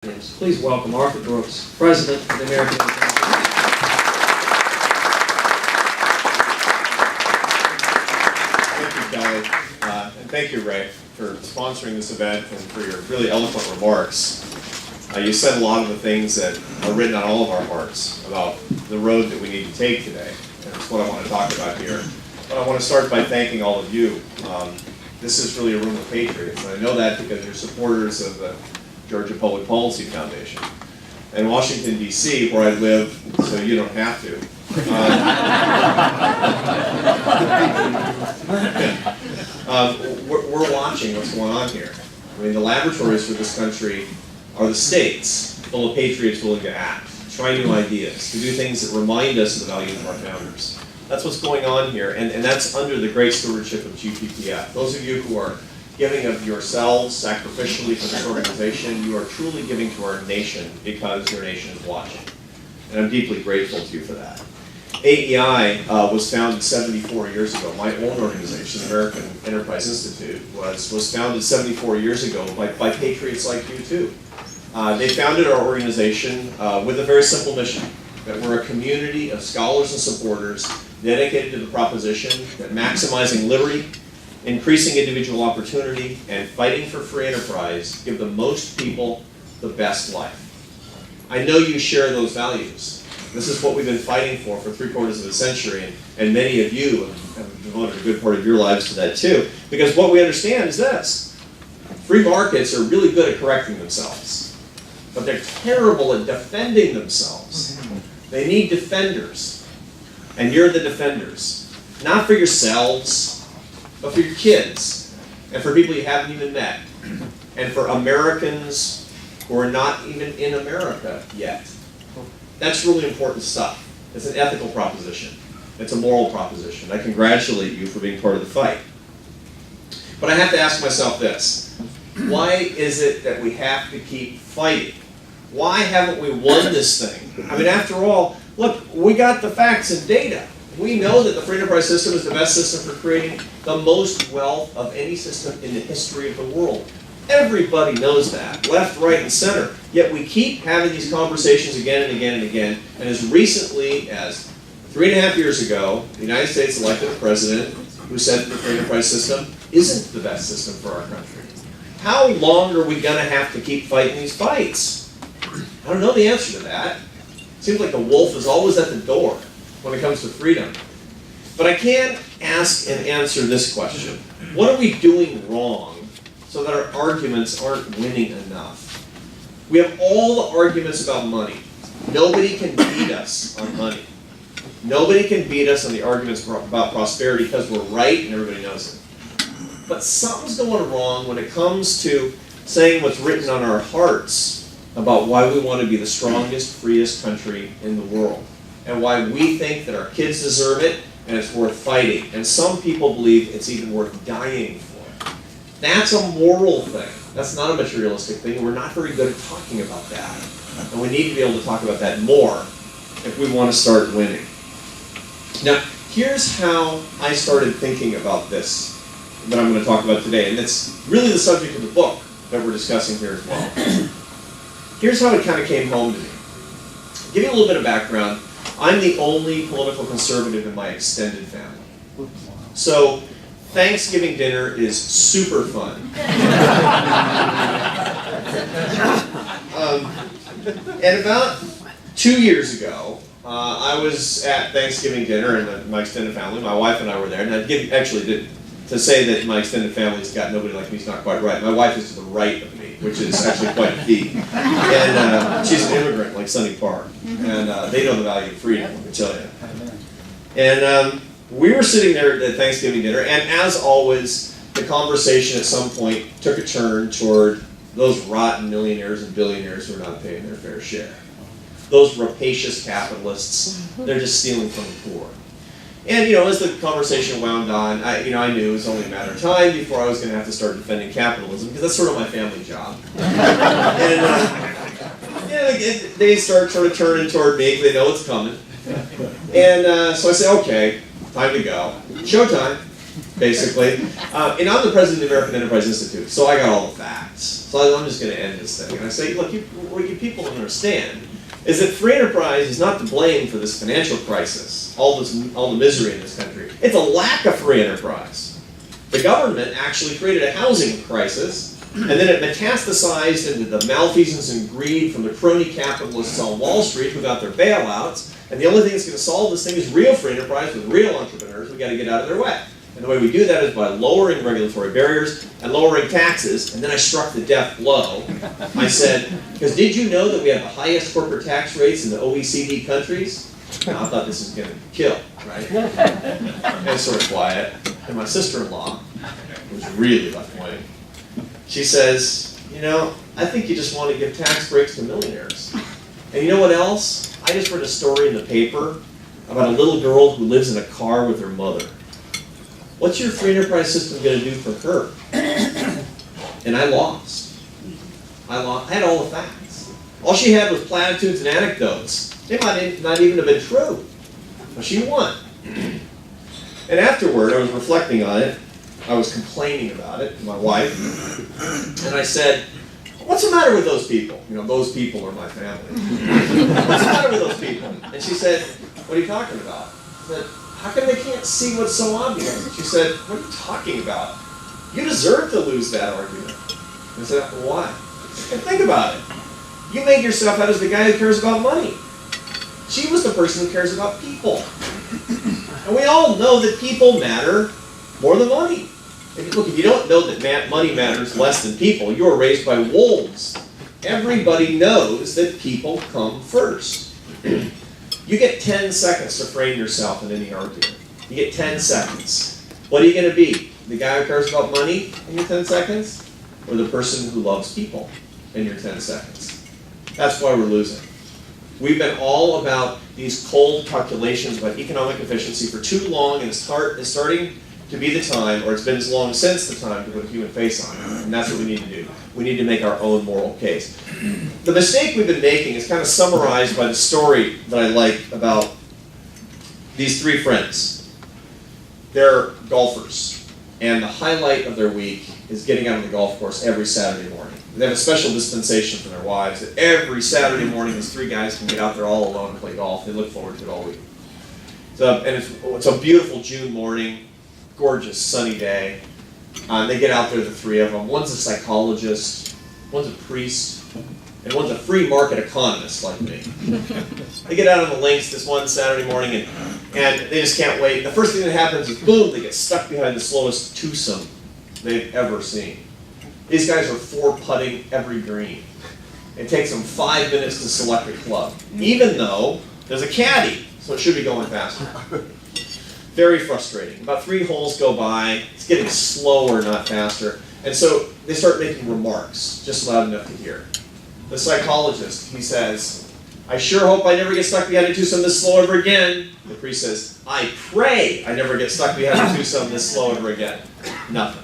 Please welcome Arthur Brooks, President of the American Thank you, Kelly, and thank you, Ray, for sponsoring this event and for your really eloquent remarks. You said a lot of the things that are written on all of our hearts about the road that we need to take today, and that's what I want to talk about here. But I want to start by thanking all of you. This is really a room of patriots, and I know that because you're supporters of the Georgia Public Policy Foundation. In Washington, D.C., where I live, so you don't have to. We're watching what's going on here. I mean, the laboratories for this country are the states, full of patriots willing to act, try new ideas, to do things that remind us of the values of our founders. That's what's going on here, and that's under the great stewardship of GPPF. Those of you who are giving of yourselves sacrificially for this organization, you are truly giving to our nation because your nation is watching. And I'm deeply grateful to you for that. AEI was founded 74 years ago. My own organization, the American Enterprise Institute, was founded 74 years ago by patriots like you too. They founded our organization with a very simple mission, that we're a community of scholars and supporters dedicated to the proposition that maximizing liberty, increasing individual opportunity, and fighting for free enterprise give the most people the best life. I know you share those values. This is what we've been fighting for 3/4 of a century, and many of you have devoted a good part of your lives to that too, because what we understand is this. Free markets are really good at correcting themselves, but they're terrible at defending themselves. They need defenders, and you're the defenders. Not for yourselves, but for your kids, and for people you haven't even met, and for Americans who are not even in America yet. That's really important stuff. It's an ethical proposition. It's a moral proposition. I congratulate you for being part of the fight. But I have to ask myself this. Why is it that we have to keep fighting? Why haven't we won this thing? I mean, after all, look, we got the facts and data. We know that the free enterprise system is the best system for creating the most wealth of any system in the history of the world. Everybody knows that, left, right, and center. Yet we keep having these conversations again and again and again. And as recently as 3.5 years ago, the United States elected a president who said that the free enterprise system isn't the best system for our country. How long are we going to have to keep fighting these fights? I don't know the answer to that. It seems like the wolf is always at the door when it comes to freedom. But I can ask and answer this question. What are we doing wrong so that our arguments aren't winning enough? We have all the arguments about money. Nobody can beat us on money. Nobody can beat us on the arguments about prosperity because we're right and everybody knows it. But something's going wrong when it comes to saying what's written on our hearts about why we want to be the strongest, freest country in the world, and why we think that our kids deserve it and it's worth fighting. And some people believe it's even worth dying for. That's a moral thing. That's not a materialistic thing, and we're not very good at talking about that. And we need to be able to talk about that more if we want to start winning. Now, here's how I started thinking about this that I'm going to talk about today, and it's really the subject of the book that we're discussing here as well. Here's how it kind of came home to me. I'll give you a little bit of background. I'm the only political conservative in my extended family. So, Thanksgiving dinner is super fun. And about 2 years ago, I was at Thanksgiving dinner, and my extended family, my wife and I were there. And to say that my extended family's got nobody like me is not quite right. My wife is to the right of me, which is actually quite a feat. And she's an immigrant like Sonny Park. And they know the value of freedom, let me tell you. And we were sitting there at Thanksgiving dinner, and as always, the conversation at some point took a turn toward those rotten millionaires and billionaires who are not paying their fair share. Those rapacious capitalists, they're just stealing from the poor. And, as the conversation wound on, I knew it was only a matter of time before I was going to have to start defending capitalism, because that's sort of my family job. And they start sort of turning toward me, because they know it's coming. And so I say, okay, time to go. Showtime. basically. And I'm the president of the American Enterprise Institute, so I got all the facts. So I'm just going to end this thing. And I say, look, what you people don't understand is that free enterprise is not to blame for this financial crisis, all the misery in this country. It's a lack of free enterprise. The government actually created a housing crisis, and then it metastasized into the malfeasance and greed from the crony capitalists on Wall Street who got their bailouts. And the only thing that's going to solve this thing is real free enterprise with real entrepreneurs. We've got to get out of their way. And the way we do that is by lowering regulatory barriers and lowering taxes. And then I struck the death blow. I said, because did you know that we have the highest corporate tax rates in the OECD countries? Now, I thought this was going to kill, right? And it's sort of quiet. And my sister-in-law, who was really left-wing, she says, you know, I think you just want to give tax breaks to millionaires. And you know what else? I just read a story in the paper about a little girl who lives in a car with her mother. What's your free enterprise system going to do for her? And I lost. I had all the facts. All she had was platitudes and anecdotes. They might not even have been true. But she won. And afterward, I was reflecting on it. I was complaining about it to my wife. And I said, what's the matter with those people? You know, those people are my family. What's the matter with those people? And she said, what are you talking about? I said, how come they can't see what's so obvious? She said, what are you talking about? You deserve to lose that argument. I said, why? And think about it. You made yourself out as the guy who cares about money. She was the person who cares about people. And we all know that people matter more than money. If you don't know that money matters less than people, you were raised by wolves. Everybody knows that people come first. You get 10 seconds to frame yourself in any argument. You get 10 seconds. What are you going to be? The guy who cares about money in your 10 seconds? Or the person who loves people in your 10 seconds? That's why we're losing. We've been all about these cold calculations about economic efficiency for too long, and it's starting to be the time, or it's been as long since the time, to put a human face on it. And that's what we need to do. We need to make our own moral case. The mistake we've been making is kind of summarized by the story that I like about these three friends. They're golfers, and the highlight of their week is getting out on the golf course every Saturday morning. They have a special dispensation from their wives that every Saturday morning these three guys can get out there all alone and play golf. They look forward to it all week. It's a beautiful June morning, gorgeous sunny day. They get out there, the three of them. One's a psychologist, one's a priest, and one's a free market economist like me. They get out on the links this one Saturday morning, and they just can't wait. The first thing that happens is, boom, they get stuck behind the slowest twosome they've ever seen. These guys are four-putting every green. It takes them 5 minutes to select a club, even though there's a caddy, so it should be going faster. Very frustrating. About 3 holes go by. It's getting slower, not faster. And so they start making remarks, just loud enough to hear. The psychologist, he says, I sure hope I never get stuck behind a twosome this slow ever again. The priest says, I pray I never get stuck behind a twosome this slow ever again. Nothing.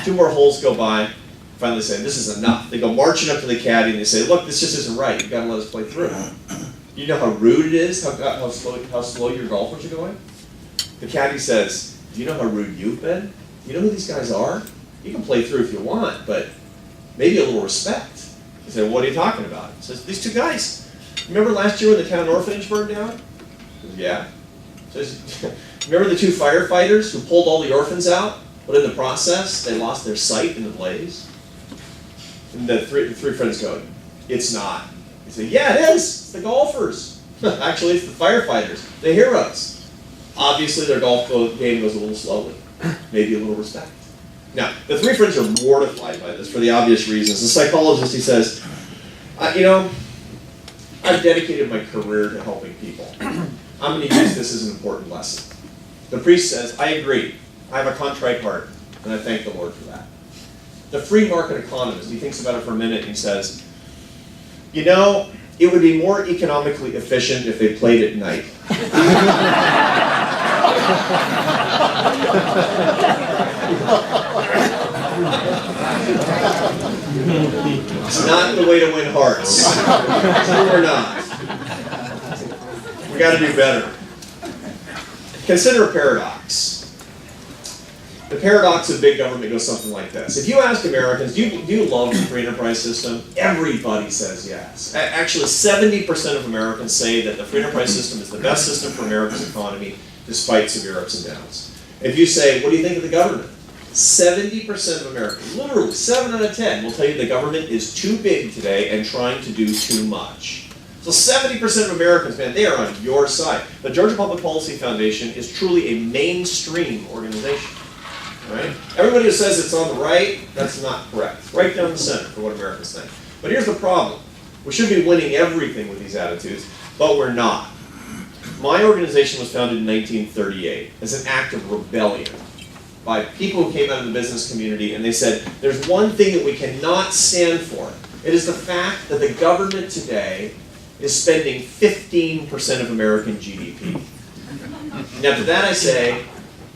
2 more holes go by. Finally say, this is enough. They go marching up to the caddy and they say, look, this just isn't right. You've got to let us play through. You know how rude it is, how slow your golfers are going? The caddy says, do you know how rude you've been? Do you know who these guys are? You can play through if you want, but maybe a little respect. He said, what are you talking about? He says, these 2 guys. Remember last year when the town orphanage burned down? He says, yeah. He says, remember the 2 firefighters who pulled all the orphans out, but in the process, they lost their sight in the blaze? And the three friends go, it's not. He said, yeah, it is. It's the golfers. Actually, it's the firefighters, the heroes. Obviously, their golf game goes a little slowly. Maybe a little respect. Now, the 3 friends are mortified by this for the obvious reasons. The psychologist, he says, you know, I've dedicated my career to helping people. I'm going to use this as an important lesson. The priest says, I agree. I have a contrite heart, and I thank the Lord for that. The free market economist, he thinks about it for a minute, and he says, you know, it would be more economically efficient if they played at night. It's not the way to win hearts. We're not. We got to do better. Consider a paradox. The paradox of big government goes something like this. If you ask Americans, do you love the free enterprise system? Everybody says yes. Actually, 70% of Americans say that the free enterprise system is the best system for America's economy, despite severe ups and downs. If you say, what do you think of the government? 70% of Americans, literally 7 out of 10, will tell you the government is too big today and trying to do too much. So 70% of Americans, man, they are on your side. The Georgia Public Policy Foundation is truly a mainstream organization. Right? Everybody who says it's on the right, that's not correct. Right down the center for what Americans think. But here's the problem. We should be winning everything with these attitudes, but we're not. My organization was founded in 1938 as an act of rebellion by people who came out of the business community, and they said, there's one thing that we cannot stand for. It is the fact that the government today is spending 15% of American GDP. Now to that I say,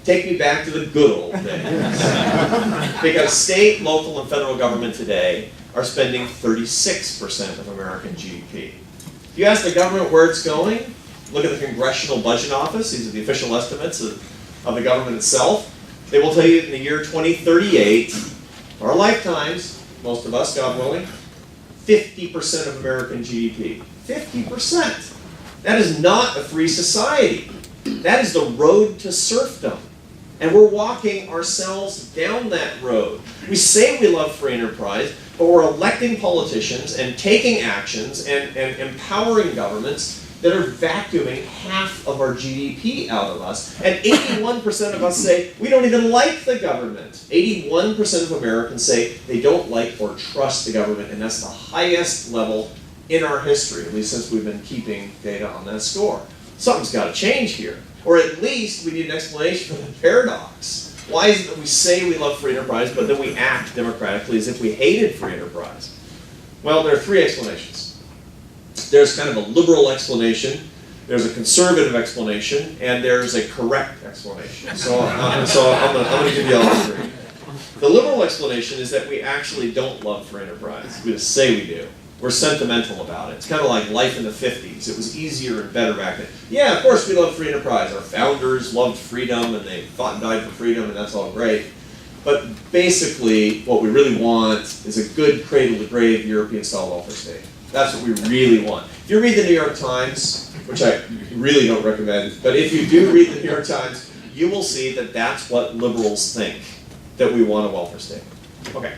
take me back to the good old days. Because state, local, and federal government today are spending 36% of American GDP. If you ask the government where it's going, look at the Congressional Budget Office, these are the official estimates of the government itself, they will tell you in the year 2038, our lifetimes, most of us, God willing, 50% of American GDP. 50%. That is not a free society. That is the road to serfdom. And we're walking ourselves down that road. We say we love free enterprise, but we're electing politicians and taking actions and empowering governments that are vacuuming half of our GDP out of us. And 81% of us say we don't even like the government. 81% of Americans say they don't like or trust the government, and that's the highest level in our history, at least since we've been keeping data on that score. Something's got to change here. Or at least we need an explanation for the paradox. Why is it that we say we love free enterprise, but then we act democratically as if we hated free enterprise? Well, there are 3 explanations. There's kind of a liberal explanation, there's a conservative explanation, and there's a correct explanation. So I'm going to give you all 3. The liberal explanation is that we actually don't love free enterprise. We just say we do. We're sentimental about it. It's kind of like life in the 50s. It was easier and better back then. Yeah, of course we love free enterprise. Our founders loved freedom, and they fought and died for freedom, and that's all great. But basically, what we really want is a good cradle-to-grave European-style welfare state. That's what we really want. If you read the New York Times, which I really don't recommend, but if you do read the New York Times, you will see that that's what liberals think, that we want a welfare state. Okay.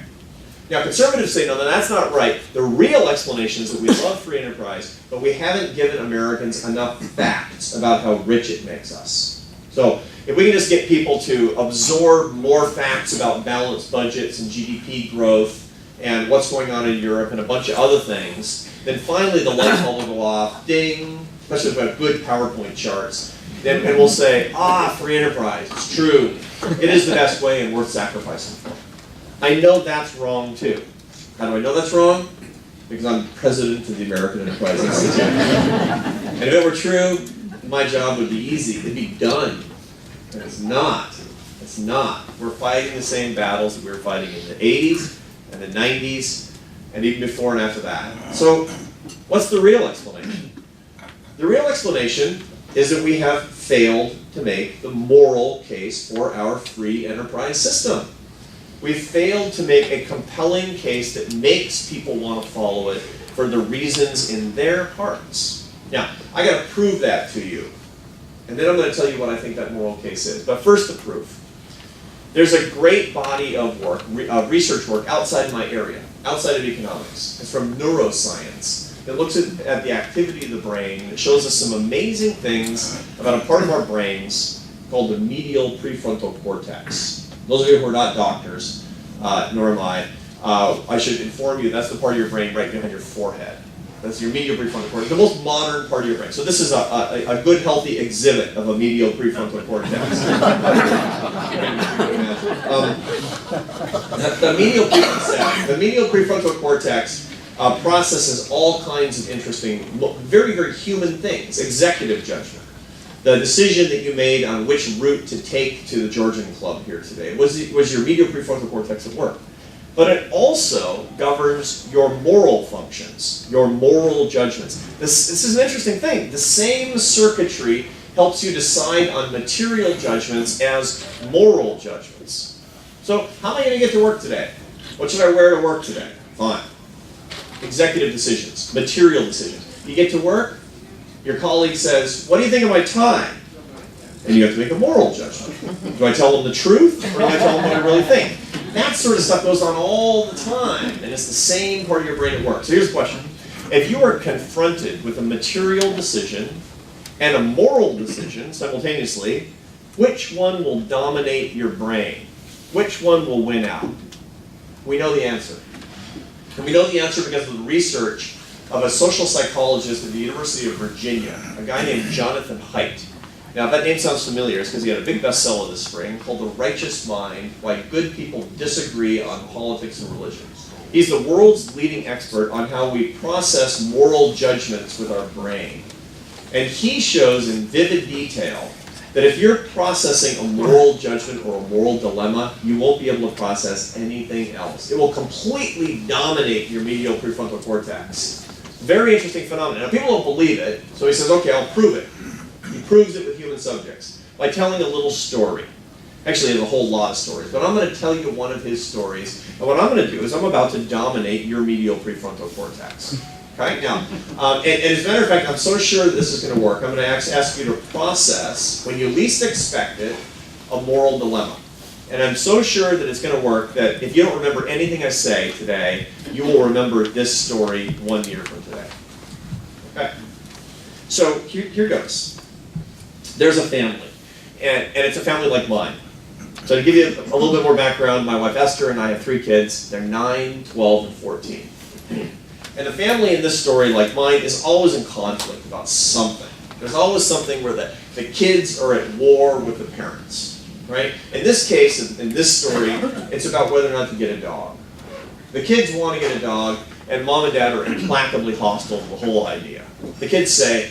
Now, conservatives say, no, that's not right. The real explanation is that we love free enterprise, but we haven't given Americans enough facts about how rich it makes us. So, if we can just get people to absorb more facts about balanced budgets and GDP growth and what's going on in Europe and a bunch of other things, then finally the light bulb will go off, ding, especially if we have good PowerPoint charts, and we'll say, free enterprise, it's true. It is the best way and worth sacrificing for. I know that's wrong too. How do I know that's wrong? Because I'm president of the American Enterprise Institute. And if it were true, my job would be easy. It'd be done. And it's not. It's not. We're fighting the same battles that we were fighting in the 80s and the 90s and even before and after that. So what's the real explanation? The real explanation is that we have failed to make the moral case for our free enterprise system. We've failed to make a compelling case that makes people want to follow it for the reasons in their hearts. Now, I got to prove that to you. And then I'm going to tell you what I think that moral case is. But first, the proof. There's a great body of work, research work outside my area, outside of economics. It's from neuroscience. It looks at the activity of the brain. It shows us some amazing things about a part of our brains called the medial prefrontal cortex. Those of you who are not doctors, nor am I should inform you that's the part of your brain right behind your forehead. That's your medial prefrontal cortex, the most modern part of your brain. So this is a good, healthy exhibit of a medial prefrontal cortex. The medial prefrontal cortex processes all kinds of interesting, very, very human things. Executive judgment. The decision that you made on which route to take to the Georgian club here today was your medial prefrontal cortex at work. But it also governs your moral functions, your moral judgments. This is an interesting thing. The same circuitry helps you decide on material judgments as moral judgments. So, how am I going to get to work today? What should I wear to work today? Fine. Executive decisions, material decisions. You get to work, your colleague says, what do you think of my tie? And you have to make a moral judgment. Do I tell them the truth, or do I tell them what I really think? That sort of stuff goes on all the time, and it's the same part of your brain at work. So here's the question. If you are confronted with a material decision and a moral decision simultaneously, which one will dominate your brain? Which one will win out? We know the answer. And we know the answer because of the research of a social psychologist at the University of Virginia, a guy named Jonathan Haidt. Now, if that name sounds familiar, it's because he had a big bestseller this spring called The Righteous Mind, Why Good People Disagree on Politics and Religion. He's the world's leading expert on how we process moral judgments with our brain. And he shows in vivid detail that if you're processing a moral judgment or a moral dilemma, you won't be able to process anything else. It will completely dominate your medial prefrontal cortex. Very interesting phenomenon. Now, people don't believe it, so he says, okay, I'll prove it. He proves it with human subjects by telling a little story. Actually, there's a whole lot of stories, but I'm going to tell you one of his stories. And what I'm going to do is I'm about to dominate your medial prefrontal cortex. Okay? Now, and as a matter of fact, I'm so sure that this is going to work, I'm going to ask you to process, when you least expect it, a moral dilemma. And I'm so sure that it's going to work that if you don't remember anything I say today, you will remember this story 1 year from today. Okay? So here goes. There's a family, and it's a family like mine. So to give you a little bit more background, my wife Esther and I have 3 kids. They're 9, 12, and 14. And the family in this story, like mine, is always in conflict about something. There's always something where the kids are at war with the parents, right? In this case, in this story, it's about whether or not to get a dog. The kids want to get a dog, and mom and dad are implacably hostile to the whole idea. The kids say,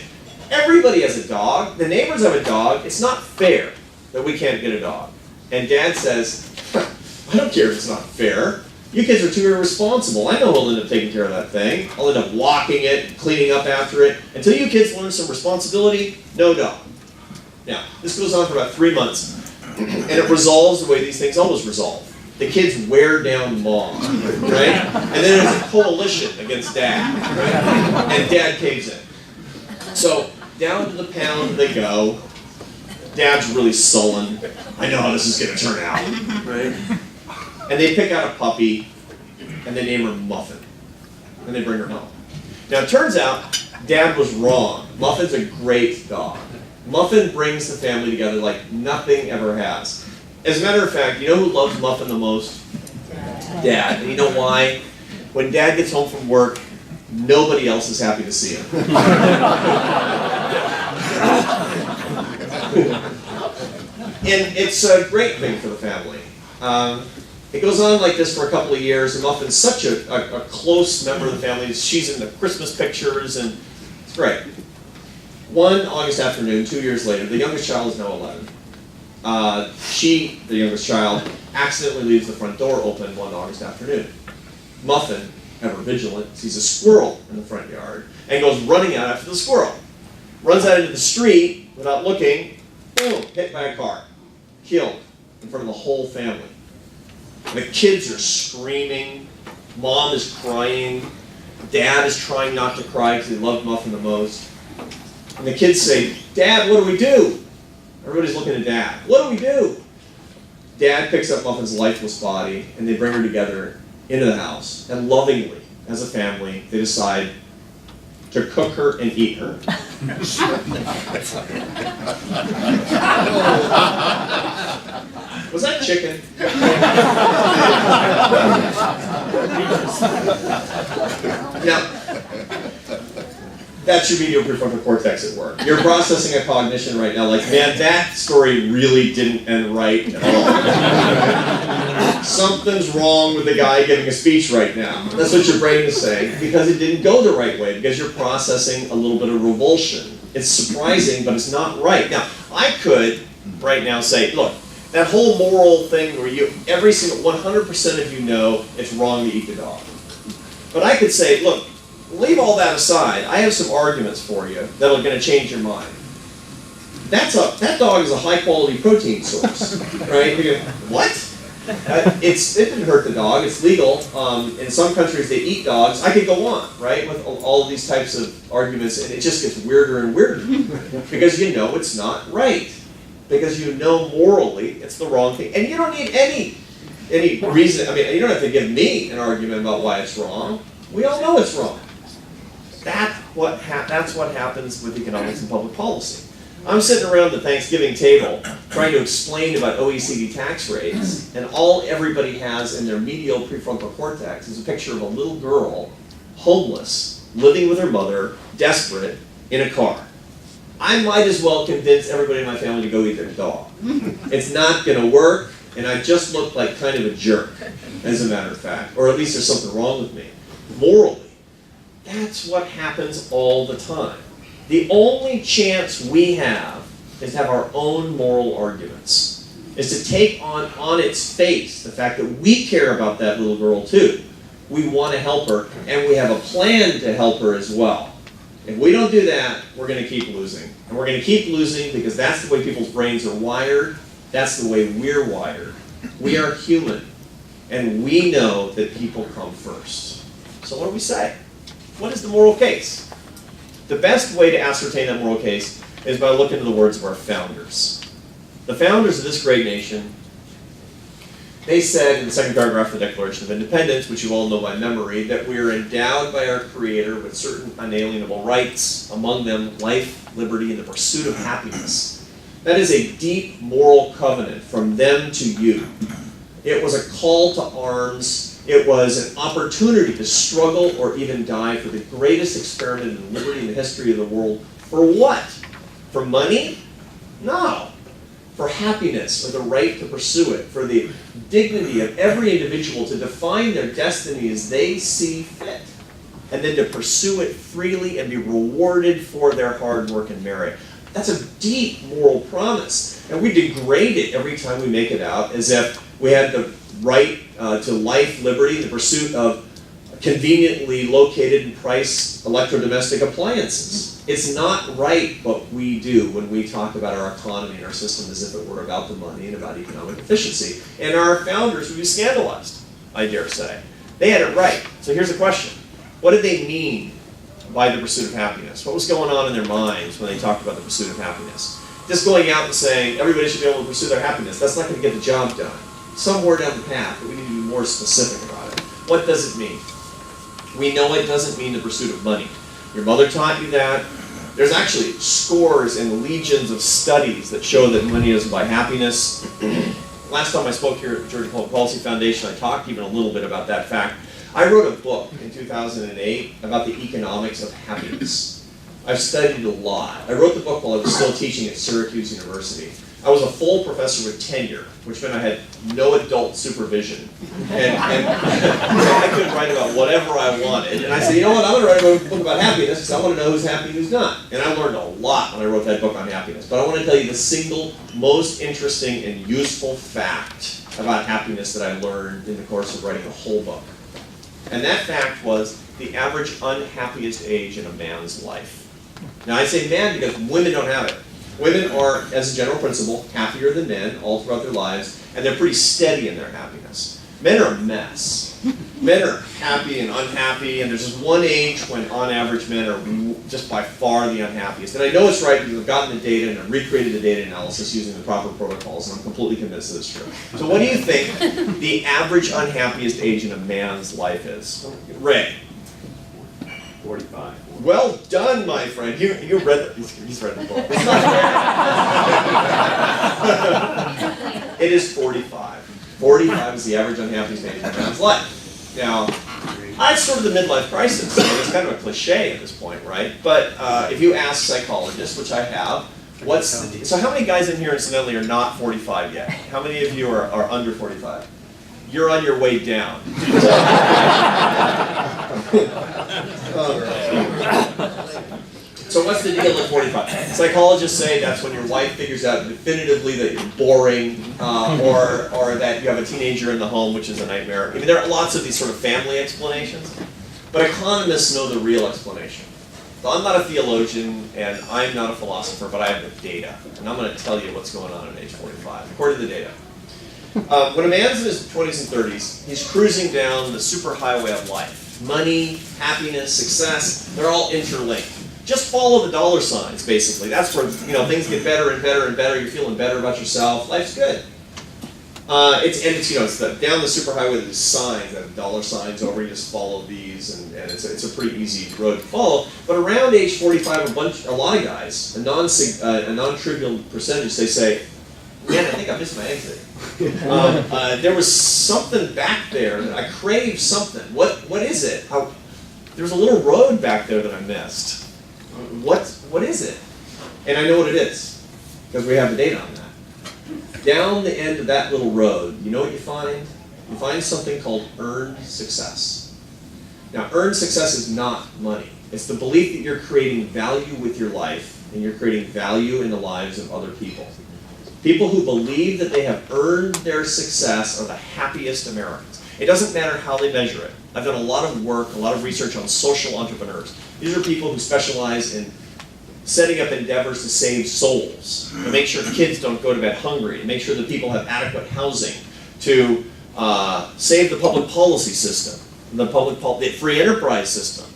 everybody has a dog. The neighbors have a dog. It's not fair that we can't get a dog. And dad says, I don't care if it's not fair. You kids are too irresponsible. I know I'll end up taking care of that thing. I'll end up walking it, cleaning up after it. Until you kids learn some responsibility, no dog. Now, this goes on for about 3 months. And it resolves the way these things always resolve. The kids wear down mom, right? And then there's a coalition against dad, right? And dad caves in. So, down to the pound they go. Dad's really sullen. I know how this is going to turn out, right? And they pick out a puppy, and they name her Muffin. And they bring her home. Now, it turns out, Dad was wrong. Muffin's a great dog. Muffin brings the family together like nothing ever has. As a matter of fact, you know who loves Muffin the most? Dad. And you know why? When Dad gets home from work, nobody else is happy to see him. And it's a great thing for the family. It goes on like this for a couple of years, and Muffin's such a close member of the family. She's in the Christmas pictures, and it's great. One August afternoon, 2 years later, the youngest child is now 11. She, the youngest child, accidentally leaves the front door open one August afternoon. Muffin, ever vigilant, sees a squirrel in the front yard and goes running out after the squirrel. Runs out into the street without looking, boom, hit by a car. Killed in front of the whole family. The kids are screaming. Mom is crying. Dad is trying not to cry because he loved Muffin the most. And the kids say, Dad, what do we do? Everybody's looking at Dad. What do we do? Dad picks up Muffin's lifeless body, and they bring her together into the house. And lovingly, as a family, they decide to cook her and eat her. Was that chicken? Now, that's your medial prefrontal cortex at work. You're processing a cognition right now like, man, that story really didn't end right at all. Something's wrong with the guy giving a speech right now. That's what your brain is saying, because it didn't go the right way, because you're processing a little bit of revulsion. It's surprising, but it's not right. Now, I could right now say, look, that whole moral thing where every single 100% of you know it's wrong to eat the dog. But I could say, look, leave all that aside. I have some arguments for you that are going to change your mind. that dog is a high quality protein source, right? You go, what? It didn't hurt the dog. It's legal. In some countries, they eat dogs. I could go on, right, with all of these types of arguments, and it just gets weirder and weirder because you know it's not right, because you know morally it's the wrong thing, and you don't need any reason. I mean, you don't have to give me an argument about why it's wrong. We all know it's wrong. That's what happens with economics and public policy. I'm sitting around the Thanksgiving table trying to explain about OECD tax rates, and all everybody has in their medial prefrontal cortex is a picture of a little girl, homeless, living with her mother, desperate, in a car. I might as well convince everybody in my family to go eat their dog. It's not going to work, and I just look like kind of a jerk, as a matter of fact, or at least there's something wrong with me. Morally, that's what happens all the time. The only chance we have is to have our own moral arguments, is to take on its face the fact that we care about that little girl too. We want to help her, and we have a plan to help her as well. If we don't do that, we're going to keep losing. And we're going to keep losing because that's the way people's brains are wired. That's the way we're wired. We are human, and we know that people come first. So what do we say? What is the moral case? The best way to ascertain that moral case is by looking to the words of our founders. The founders of this great nation, they said in the second paragraph of the Declaration of Independence, which you all know by memory, that we are endowed by our Creator with certain unalienable rights, among them life, liberty, and the pursuit of happiness. That is a deep moral covenant from them to you. It was a call to arms. It was an opportunity to struggle or even die for the greatest experiment in liberty in the history of the world. For what? For money? No. For happiness, or the right to pursue it, for the dignity of every individual to define their destiny as they see fit, and then to pursue it freely and be rewarded for their hard work and merit. That's a deep moral promise, and we degrade it every time we make it out as if we had the right to life, liberty, the pursuit of conveniently located and priced electrodomestic appliances. It's not right what we do when we talk about our economy and our system as if it were about the money and about economic efficiency. And our founders would be scandalized, I dare say. They had it right. So here's the question. What did they mean by the pursuit of happiness? What was going on in their minds when they talked about the pursuit of happiness? Just going out and saying everybody should be able to pursue their happiness, that's not going to get the job done. Somewhere down the path, but we need to be more specific about it. What does it mean? We know it doesn't mean the pursuit of money. Your mother taught you that. There's actually scores and legions of studies that show that Millennials Buy Happiness. Last time I spoke here at the Georgia Public Policy Foundation, I talked even a little bit about that fact. I wrote a book in 2008 about the economics of happiness. I've studied a lot. I wrote the book while I was still teaching at Syracuse University. I was a full professor with tenure, which meant I had no adult supervision. And I could write about whatever I wanted. And I said, you know what, I'm going to write a book about happiness because I want to know who's happy and who's not. And I learned a lot when I wrote that book on happiness. But I want to tell you the single most interesting and useful fact about happiness that I learned in the course of writing a whole book. And that fact was the average unhappiest age in a man's life. Now I say man because women don't have it. Women are, as a general principle, happier than men all throughout their lives, and they're pretty steady in their happiness. Men are a mess. Men are happy and unhappy, and there's just one age when, on average, men are just by far the unhappiest. And I know it's right because I've gotten the data and I've recreated the data analysis using the proper protocols, and I'm completely convinced that it's true. So what do you think the average unhappiest age in a man's life is? Ray? 45. Well done, my friend. You read he's read the book. It is 45. 45 is the average unhappiest age in a man's life. Now, that's sort of the midlife crisis. I mean, it's kind of a cliche at this point, right? But if you ask psychologists, which I have, so how many guys in here, incidentally, are not 45 yet? How many of you are under 45? You're on your way down. So what's the deal at 45? Psychologists say that's when your wife figures out definitively that you're boring, or that you have a teenager in the home, which is a nightmare. I mean, there are lots of these sort of family explanations, but economists know the real explanation. So I'm not a theologian and I'm not a philosopher, but I have the data. And I'm going to tell you what's going on at age 45, according to the data. When a man's in his 20s and 30s, he's cruising down the superhighway of life. Money, happiness, success, they're all interlinked. Just follow the dollar signs, basically. That's where things get better and better and better. You're feeling better about yourself. Life's good. It's down the superhighway. There's signs that have dollar signs over. You just follow these, and it's a pretty easy road to follow. But around age 45, a lot of guys, a non-trivial percentage, they say, "Man, I think I missed my exit. There was something back there that I craved something. What is it? There's a little road back there that I missed. What is it?" And I know what it is because we have the data on that. Down the end of that little road, you know what you find? You find something called earned success. Now, earned success is not money. It's the belief that you're creating value with your life and you're creating value in the lives of other people. People who believe that they have earned their success are the happiest Americans. It doesn't matter how they measure it. I've done a lot of work, a lot of research on social entrepreneurs. These are people who specialize in setting up endeavors to save souls, to make sure kids don't go to bed hungry, to make sure that people have adequate housing, to save the public policy system, the free enterprise system.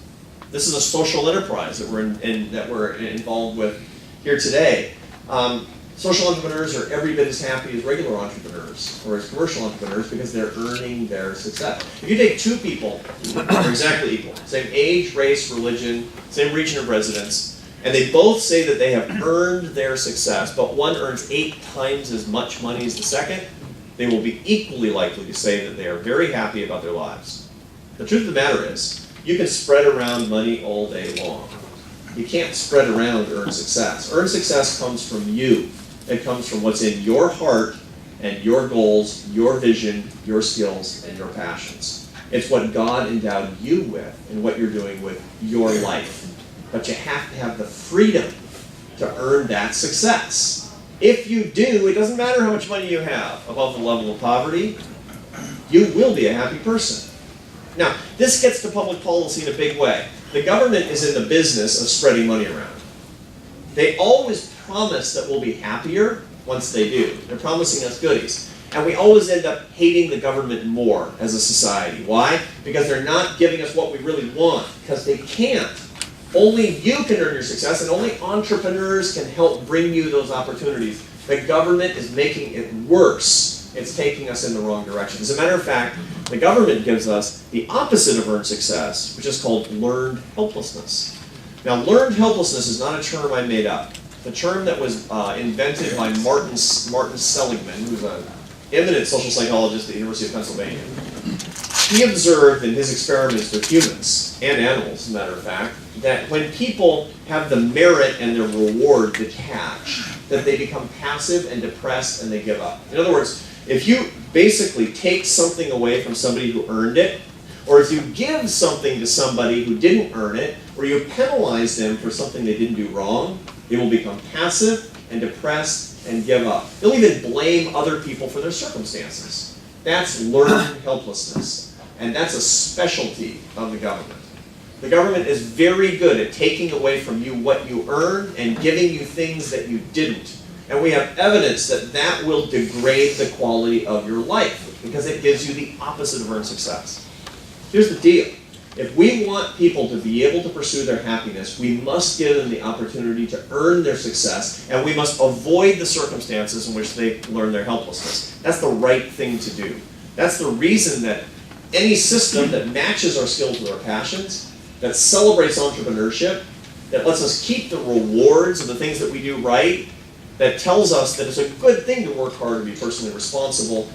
This is a social enterprise that we're involved with here today. Social entrepreneurs are every bit as happy as regular entrepreneurs or as commercial entrepreneurs because they're earning their success. If you take two people, they're exactly equal, same age, race, religion, same region of residence, and they both say that they have earned their success, but one earns 8 times as much money as the second, they will be equally likely to say that they are very happy about their lives. The truth of the matter is, you can spread around money all day long. You can't spread around earned success. Earned success comes from you. It comes from what's in your heart and your goals, your vision, your skills, and your passions. It's what God endowed you with and what you're doing with your life. But you have to have the freedom to earn that success. If you do, it doesn't matter how much money you have above the level of poverty, you will be a happy person. Now, this gets to public policy in a big way. The government is in the business of spreading money around. They always promise that we'll be happier once they do. They're promising us goodies. And we always end up hating the government more as a society. Why? Because they're not giving us what we really want. Because they can't. Only you can earn your success, and only entrepreneurs can help bring you those opportunities. The government is making it worse. It's taking us in the wrong direction. As a matter of fact, the government gives us the opposite of earned success, which is called learned helplessness. Now, learned helplessness is not a term I made up. The term that was invented by Martin Seligman, who's an eminent social psychologist at the University of Pennsylvania. He observed in his experiments with humans and animals, as a matter of fact, that when people have the merit and their reward detached, that they become passive and depressed and they give up. In other words, if you basically take something away from somebody who earned it, or if you give something to somebody who didn't earn it, or you penalize them for something they didn't do wrong, they will become passive and depressed and give up. They'll even blame other people for their circumstances. That's learned helplessness. And that's a specialty of the government. The government is very good at taking away from you what you earned and giving you things that you didn't. And we have evidence that that will degrade the quality of your life because it gives you the opposite of earned success. Here's the deal. If we want people to be able to pursue their happiness, we must give them the opportunity to earn their success, and we must avoid the circumstances in which they learn their helplessness. That's the right thing to do. That's the reason that any system that matches our skills with our passions, that celebrates entrepreneurship, that lets us keep the rewards of the things that we do right, that tells us that it's a good thing to work hard and be personally responsible,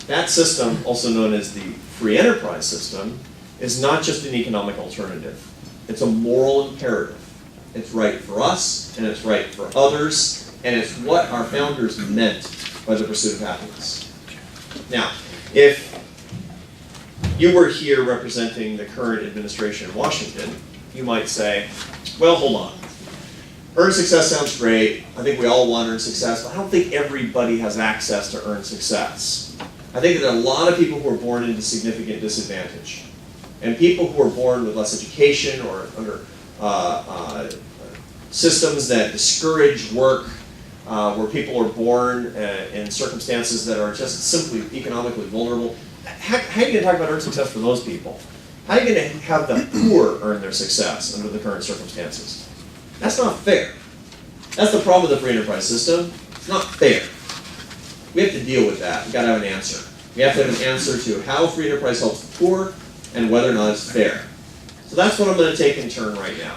that system, also known as the free enterprise system, is not just an economic alternative. It's a moral imperative. It's right for us, and it's right for others, and it's what our founders meant by the pursuit of happiness. Now, if you were here representing the current administration in Washington, you might say, well, hold on. Earned success sounds great. I think we all want earned success, but I don't think everybody has access to earned success. I think that there are a lot of people who are born into significant disadvantage. And people who are born with less education or under systems that discourage work, where people are born in circumstances that are just simply economically vulnerable. How are you going to talk about earned success for those people? How are you going to have the poor earn their success under the current circumstances? That's not fair. That's the problem with the free enterprise system. It's not fair. We have to deal with that. We've got to have an answer. We have to have an answer to how free enterprise helps the poor and whether or not it's fair. So that's what I'm going to take in turn right now.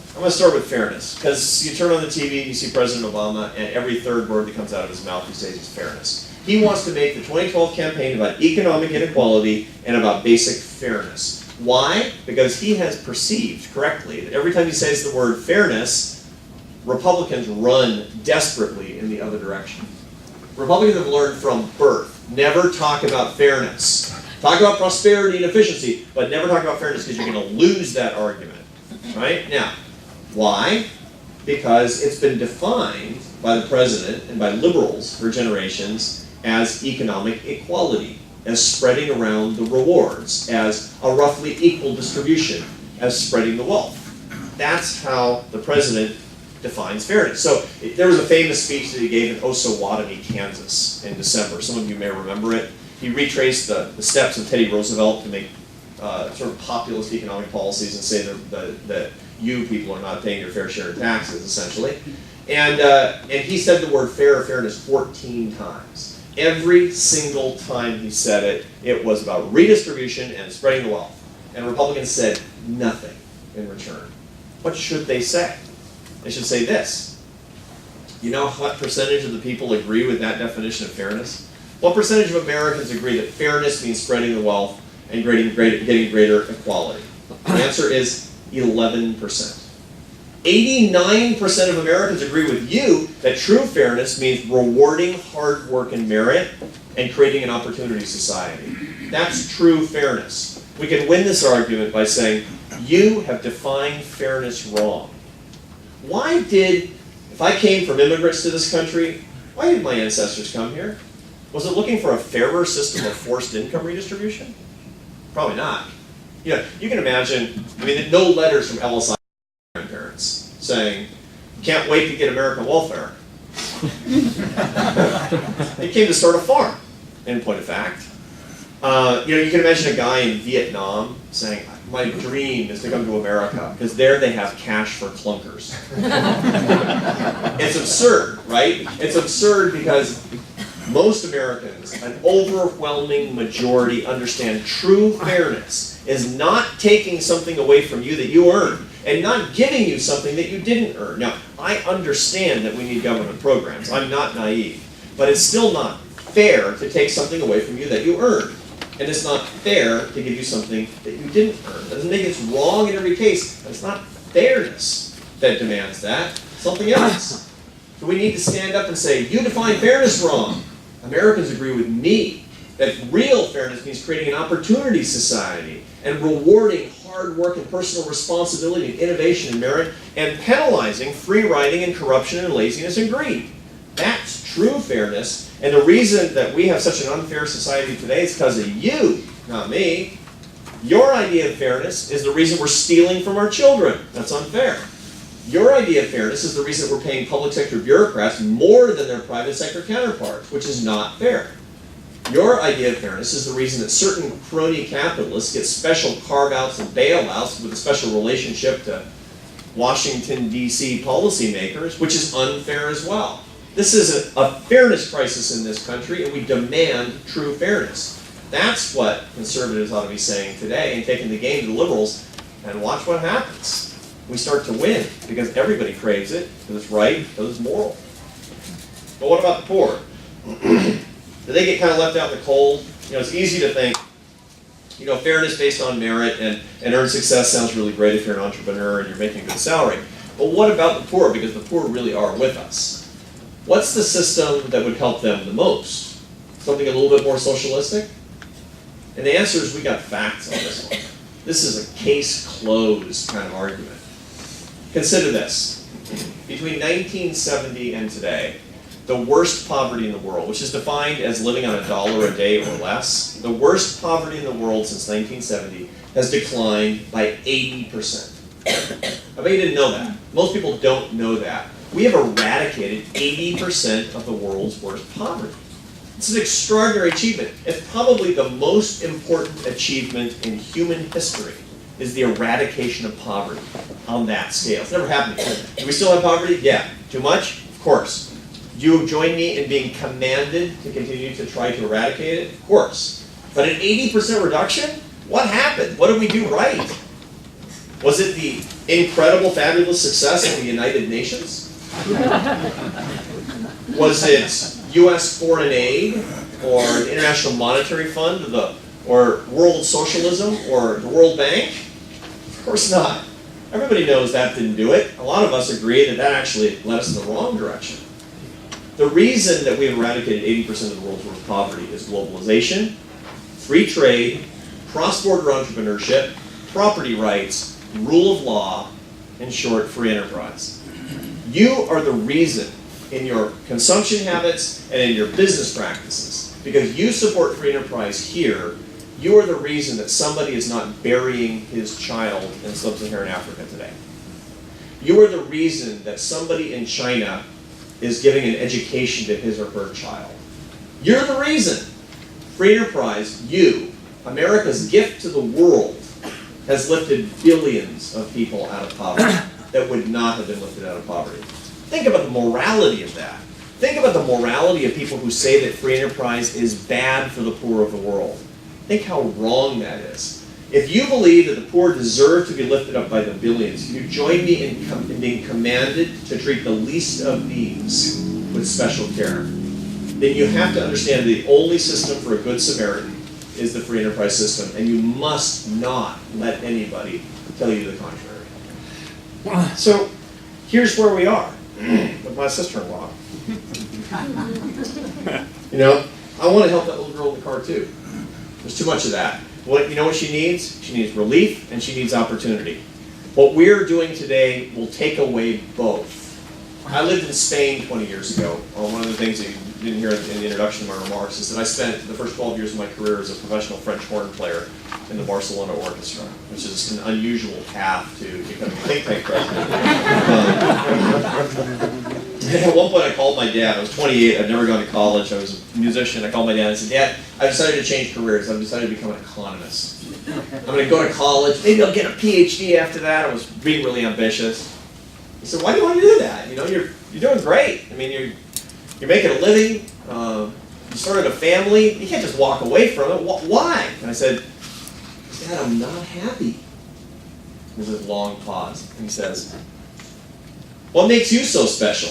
I'm going to start with fairness, because you turn on the TV, you see President Obama, and every third word that comes out of his mouth these days is fairness. He wants to make the 2012 campaign about economic inequality and about basic fairness. Why? Because he has perceived correctly that every time he says the word fairness, Republicans run desperately in the other direction. Republicans have learned from birth, never talk about fairness. Talk about prosperity and efficiency, but never talk about fairness because you're going to lose that argument. Right? Now, why? Because it's been defined by the president and by liberals for generations as economic equality, as spreading around the rewards, as a roughly equal distribution, as spreading the wealth. That's how the president defines fairness. So there was a famous speech that he gave in Osawatomie, Kansas in December. Some of you may remember it. He retraced the steps of Teddy Roosevelt to make sort of populist economic policies and say that you people are not paying your fair share of taxes, essentially. And he said the word fair or fairness 14 times. Every single time he said it, it was about redistribution and spreading the wealth. And Republicans said nothing in return. What should they say? They should say this. You know what percentage of the people agree with that definition of fairness? What percentage of Americans agree that fairness means spreading the wealth and getting greater equality? The answer is 11%. 89% of Americans agree with you that true fairness means rewarding hard work and merit and creating an opportunity society. That's true fairness. We can win this argument by saying, you have defined fairness wrong. If I came from immigrants to this country, why did my ancestors come here? Was it looking for a fairer system of forced income redistribution? Probably not. You know, you can imagine, no letters from LSI grandparents saying, can't wait to get American welfare. They came to start a farm, in point of fact. You can imagine a guy in Vietnam saying, my dream is to come to America, because there they have cash for clunkers. It's absurd, right? It's absurd because most Americans, an overwhelming majority, understand true fairness is not taking something away from you that you earned and not giving you something that you didn't earn. Now, I understand that we need government programs. I'm not naive. But it's still not fair to take something away from you that you earned. And it's not fair to give you something that you didn't earn. It doesn't mean it's wrong in every case, but it's not fairness that demands that. Something else. So we need to stand up and say, you define fairness wrong. Americans agree with me that real fairness means creating an opportunity society and rewarding hard work and personal responsibility and innovation and merit and penalizing free riding and corruption and laziness and greed. That's true fairness. And the reason that we have such an unfair society today is because of you, not me. Your idea of fairness is the reason we're stealing from our children. That's unfair. Your idea of fairness is the reason we're paying public sector bureaucrats more than their private sector counterparts, which is not fair. Your idea of fairness is the reason that certain crony capitalists get special carve-outs and bailouts with a special relationship to Washington, D.C. policymakers, which is unfair as well. This is a fairness crisis in this country, and we demand true fairness. That's what conservatives ought to be saying today and taking the game to the liberals, and watch what happens. We start to win because everybody craves it, because it's right, because it's moral. But what about the poor? Do they get kind of left out in the cold? It's easy to think, fairness based on merit and earned success sounds really great if you're an entrepreneur and you're making a good salary. But what about the poor? Because the poor really are with us. What's the system that would help them the most? Something a little bit more socialistic? And the answer is we got facts on this one. This is a case closed kind of argument. Consider this. Between 1970 and today, the worst poverty in the world, which is defined as living on $1 a day or less, the worst poverty in the world since 1970 has declined by 80%. I bet you didn't know that. Most people don't know that. We have eradicated 80% of the world's worst poverty. It's an extraordinary achievement. It's probably the most important achievement in human history, is the eradication of poverty on that scale. It's never happened before. Do we still have poverty? Yeah. Too much? Of course. Do you join me in being commanded to continue to try to eradicate it? Of course. But an 80% reduction? What happened? What did we do right? Was it the incredible, fabulous success of the United Nations? Was it U.S. foreign aid, or the International Monetary Fund, or world socialism, or the World Bank? Of course not. Everybody knows that didn't do it. A lot of us agree that that actually led us in the wrong direction. The reason that we've eradicated 80% of the world's worst poverty is globalization, free trade, cross-border entrepreneurship, property rights, rule of law, in short, free enterprise. You are the reason in your consumption habits and in your business practices. Because you support free enterprise here, you are the reason that somebody is not burying his child in sub-Saharan Africa today. You are the reason that somebody in China is giving an education to his or her child. You're the reason. Free enterprise, you, America's gift to the world, has lifted billions of people out of poverty that would not have been lifted out of poverty. Think about the morality of that. Think about the morality of people who say that free enterprise is bad for the poor of the world. Think how wrong that is. If you believe that the poor deserve to be lifted up by the billions, you join me in being commanded to treat the least of these with special care, then you have to understand the only system for a good Samaritan is the free enterprise system, and you must not let anybody tell you the contrary. So here's where we are with my sister-in-law. You know, I want to help that little girl in the car too. There's too much of that. You know what she needs? She needs relief and she needs opportunity. What we're doing today will take away both. I lived in Spain 20 years ago. One of the things that you didn't hear in the introduction of my remarks is that I spent the first 12 years of my career as a professional French horn player in the Barcelona Orchestra, which is an unusual path to becoming a think tank president. At one point I called my dad. I was 28, I'd never gone to college, I was a musician. I called my dad and said, Dad, I decided to change careers. I've decided to become an economist. I'm going to go to college, maybe I'll get a PhD after that. I was being really ambitious. He said, why do you want to do that? You know, you're doing great. I mean, you're making a living. You started a family. You can't just walk away from it. Why? And I said, Dad, I'm not happy. There's this long pause, and he says, what makes you so special?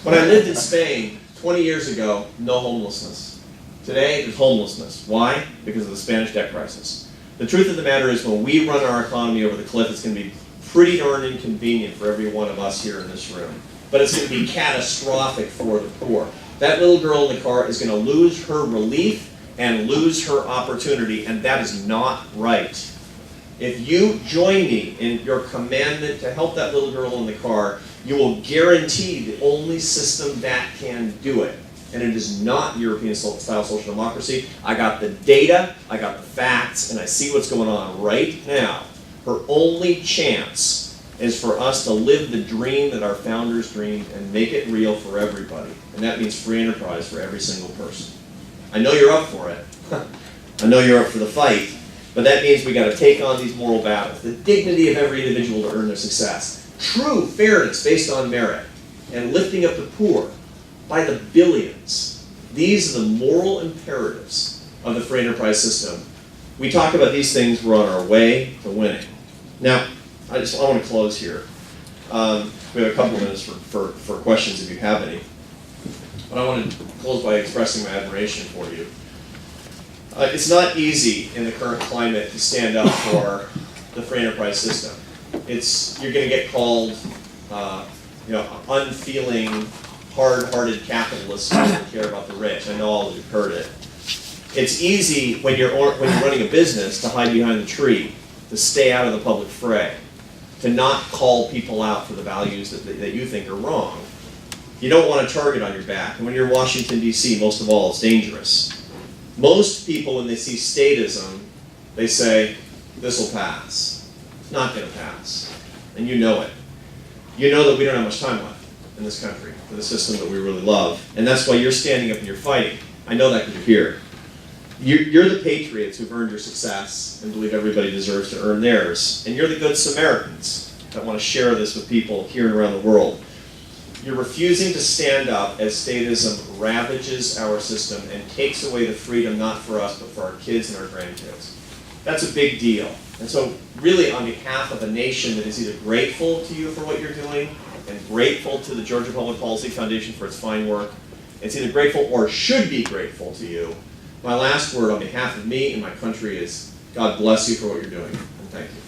When I lived in Spain 20 years ago, no homelessness. Today, there's homelessness. Why? Because of the Spanish debt crisis. The truth of the matter is, when we run our economy over the cliff, it's going to be pretty darn inconvenient for every one of us here in this room. But it's going to be catastrophic for the poor. That little girl in the car is going to lose her relief and lose her opportunity, and that is not right. If you join me in your commandment to help that little girl in the car, you will guarantee the only system that can do it. And it is not European-style social democracy. I got the data, I got the facts, and I see what's going on right now. Her only chance is for us to live the dream that our founders dreamed and make it real for everybody. And that means free enterprise for every single person. I know you're up for it. I know you're up for the fight. But that means we got to take on these moral battles. The dignity of every individual to earn their success. True fairness based on merit. And lifting up the poor by the billions. These are the moral imperatives of the free enterprise system. We talk about these things, we're on our way to winning. Now, I want to close here. We have a couple of minutes for questions if you have any. But I want to close by expressing my admiration for you. It's not easy in the current climate to stand up for the free enterprise system. You're going to get called, unfeeling, hard-hearted capitalists who don't care about the rich. I know all of you've heard it. It's easy when you're running a business to hide behind the tree, to stay out of the public fray, to not call people out for the values that you think are wrong. You don't want a target on your back. And when you're in Washington, D.C., most of all, it's dangerous. Most people, when they see statism, they say, this will pass. It's not going to pass. And you know it. You know that we don't have much time left in this country for the system that we really love. And that's why you're standing up and you're fighting. I know that because you're here. You're the patriots who've earned your success and believe everybody deserves to earn theirs. And you're the good Samaritans that want to share this with people here and around the world. You're refusing to stand up as statism ravages our system and takes away the freedom not for us but for our kids and our grandkids. That's a big deal. And so really on behalf of a nation that is either grateful to you for what you're doing and grateful to the Georgia Public Policy Foundation for its fine work, it's either grateful or should be grateful to you. My last word on behalf of me and my country is God bless you for what you're doing, and thank you.